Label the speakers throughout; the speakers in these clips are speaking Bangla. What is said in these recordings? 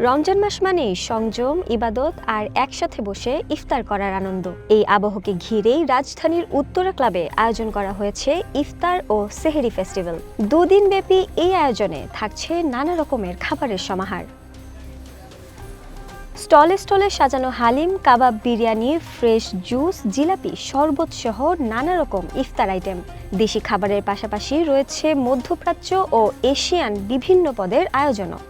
Speaker 1: রমজান মাস মানেই সংযম, ইবাদত আর একসাথে বসে ইফতার করার আনন্দ। এই আবহকে ঘিরেই রাজধানীর উত্তরা ক্লাবে আয়োজন করা হয়েছে ইফতার ও সেহরি ফেস্টিভ্যাল। দুদিন ব্যাপী এই আয়োজনে থাকছে নানা রকমের খাবারের সমাহার। স্টলে স্টলে সাজানো হালিম, কাবাব, বিরিয়ানি, ফ্রেশ জুস, জিলাপি, শরবত সহ নানা রকম ইফতার আইটেম। দেশি খাবারের পাশাপাশি রয়েছে মধ্যপ্রাচ্য ও এশিয়ান বিভিন্ন পদের আয়োজনও।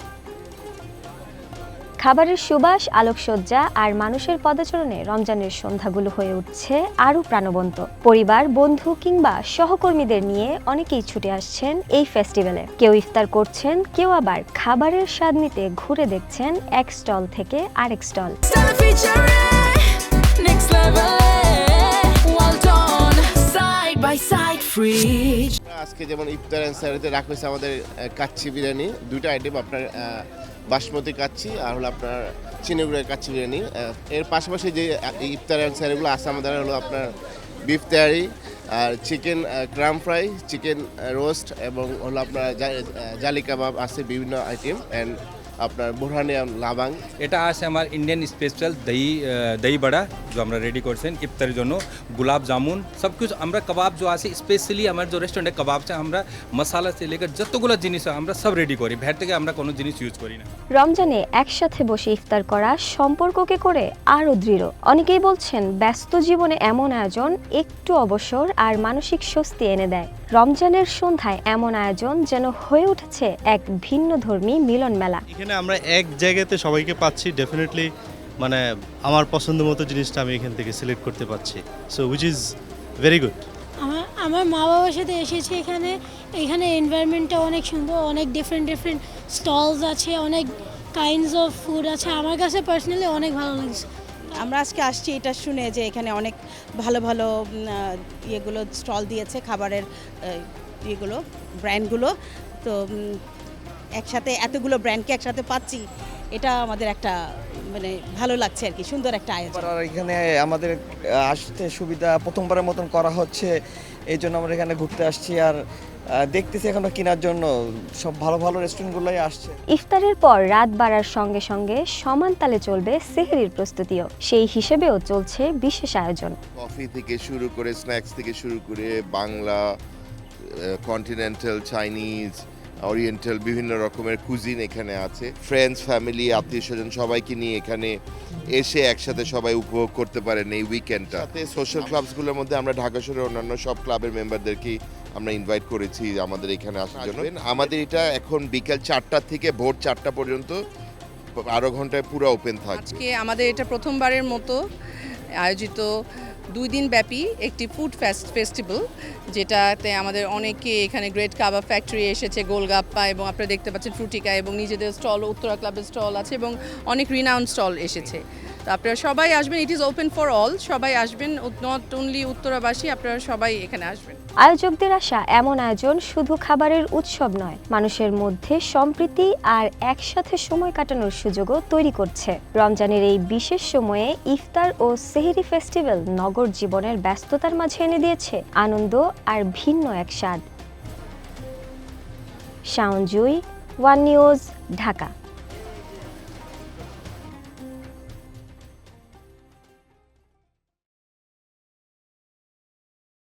Speaker 1: খাবারের সুবাস, আলোকসজ্জা আর মানুষের পদচারণে রমজানের সন্ধ্যাগুলো হয়ে উঠছে আরও প্রাণবন্ত। পরিবার, বন্ধু কিংবা সহকর্মীদের নিয়ে অনেকেই ছুটে আসছেন এই ফেস্টিভ্যালে। কেউ ইফতার করছেন, কেউ আবার খাবারের স্বাদ নিতে ঘুরে দেখছেন এক স্টল থেকে আরেক স্টল।
Speaker 2: আজকে যেমন ইফতার এন্ড সেহরিতে রাখা হয়েছে আমাদের কাচ্চি বিরিয়ানি, দুইটা আইটেম, আপনার বাসমতি কাচ্চি আর হলো আপনার চিনিগুড়ের কাচ্চি বিরিয়ানি। এর পাশাপাশি যে ইফতার এন্ড সেহরিগুলো আছে আমাদের হলো আপনার বিফ তেহারি আর চিকেন ক্রাম ফ্রাই, চিকেন রোস্ট এবং হলো আপনার জালি কাবাব আছে, বিভিন্ন আইটেম অ্যান্ড আপনার বোরহানিয়া লাবাং।
Speaker 3: এটা আছে আমার ইন্ডিয়ান স্পেশাল দই বড়া, जो আমরা রেডি করছেন ইফতারের জন্য, গুলাব জামুন, সব কিছু আমরা কাবাব जो আছে স্পেশালি আমার যে রেস্টুরেন্টে কাবাব আছে আমরা মশলা থেকে লেগে যতগুলো জিনিস আমরা সব রেডি করি, বাইরে থেকে আমরা কোনো জিনিস ইউজ করি না।
Speaker 1: রমজানে একসাথে বসে ইফতার করা সম্পর্ককে করে আরও দৃঢ়। অনেকেই বলছেন ব্যস্ত জীবনে এমন আয়োজন একটু অবসর আর মানসিক স্বস্তি এনে দেয়। রমজানের সন্ধ্যায় এমন আয়োজন যেন হয়ে উঠেছে এক ভিন্নধর্মী মিলন মেলা।
Speaker 4: এখানে আমরা এক জায়গাতে সবাইকে পাচ্ছি, ডেফিনেটলি মানে আমার পছন্দ মতো জিনিসটা আমি এখান থেকে সিলেক্ট করতে পারছি, so which is very good.
Speaker 5: আমার মা বাবার সাথে এসেছি এখানে এনভায়রনমেন্টটা অনেক সুন্দর, অনেক ডিফারেন্ট স্টলস আছে, অনেক কাইন্ডস অফ ফুড আছে। আমার কাছে পার্সোনালি অনেক ভালো লাগছে।
Speaker 6: আমরা আজকে আসছি এটা শুনে যে এখানে অনেক ভালো ভালো ইয়েগুলো স্টল দিয়েছে, খাবারের ইয়েগুলো, ব্র্যান্ডগুলো। তো একসাথে এতগুলো ব্র্যান্ডকে একসাথে পাচ্ছি, এটা আমাদের একটা মানে ভালো লাগছে আর কি, সুন্দর একটা আয়োজন।
Speaker 7: আর এখানে আমাদের আসতে সুবিধা প্রথমবারের মতন করা হচ্ছে, এই জন্য আমরা এখানে ঘুরতে আসছি আর দেখতেছি এখনো কেনার জন্য সব ভালো ভালো রেস্টুরেন্টগুলোই আসছে।
Speaker 1: ইফতারের পর রাত বাড়ার সঙ্গে সঙ্গে সমান তালে চলবে সেহরির প্রস্তুতিও। সেই হিসেবেও চলছে বিশেষ আয়োজন।
Speaker 2: কফি থেকে শুরু করে স্ন্যাক্স থেকে শুরু করে বাংলা, কন্টিনেন্টাল, চাইনিজ, ওরিয়েন্টাল বিভিন্ন রকমের কুজিন এখানে আছে। ফ্রেন্ডস, ফ্যামিলি, আত্মীয় স্বজন সবাইকে নিয়ে এখানে এসে একসাথে সবাই উপভোগ করতে পারেন এই উইকেন্ডটা। সোশ্যাল ক্লাবসগুলোর মধ্যে আমরা ঢাকা শহরের অন্যান্য সব ক্লাবের মেম্বারদেরকে আমরা ইনভাইট করেছি আমাদের এখানে আসার জন্য। আমাদের এটা এখন বিকেল 4টা থেকে ভোর 4টা পর্যন্ত 12 ঘন্টায় পুরো ওপেন থাকবে।
Speaker 8: আজকে আমাদের এটা প্রথমবারের মতো আয়োজিত 2 দিন ব্যাপী একটি ফুড ফেস্টিভ্যাল, যেটাতে আমাদের অনেকে এখানে গ্রেট কাবাব ফ্যাক্টরি এসেছে, গোলগাপ্পা, এবং আপনারা দেখতে পাচ্ছেন ফ্রুটিকা, এবং নিজেদের স্টল, উত্তরা ক্লাবের স্টল আছে এবং অনেক রিনাউন্ড স্টল এসেছে। তো আপনারা সবাই আসবেন, it is open for all, সবাই আসবেন, নট অনলি উত্তরাবাসী, আপনারা সবাই এখানে আসবেন।
Speaker 1: আয়োজকদের আশা এমন আয়োজন শুধু খাবারের উৎসব নয়, মানুষের মধ্যে সম্প্রীতি আর একসাথে সময় কাটানোর সুযোগও তৈরি করছে। রমজানের এই বিশেষ সময়ে ইফতার ও সেহরি ফেস্টিভ্যাল নগর জীবনের ব্যস্ততার মাঝে এনে দিয়েছে আনন্দ আর ভিন্ন এক স্বাদ। শাওন জুই, ওয়ান নিউজ, ঢাকা।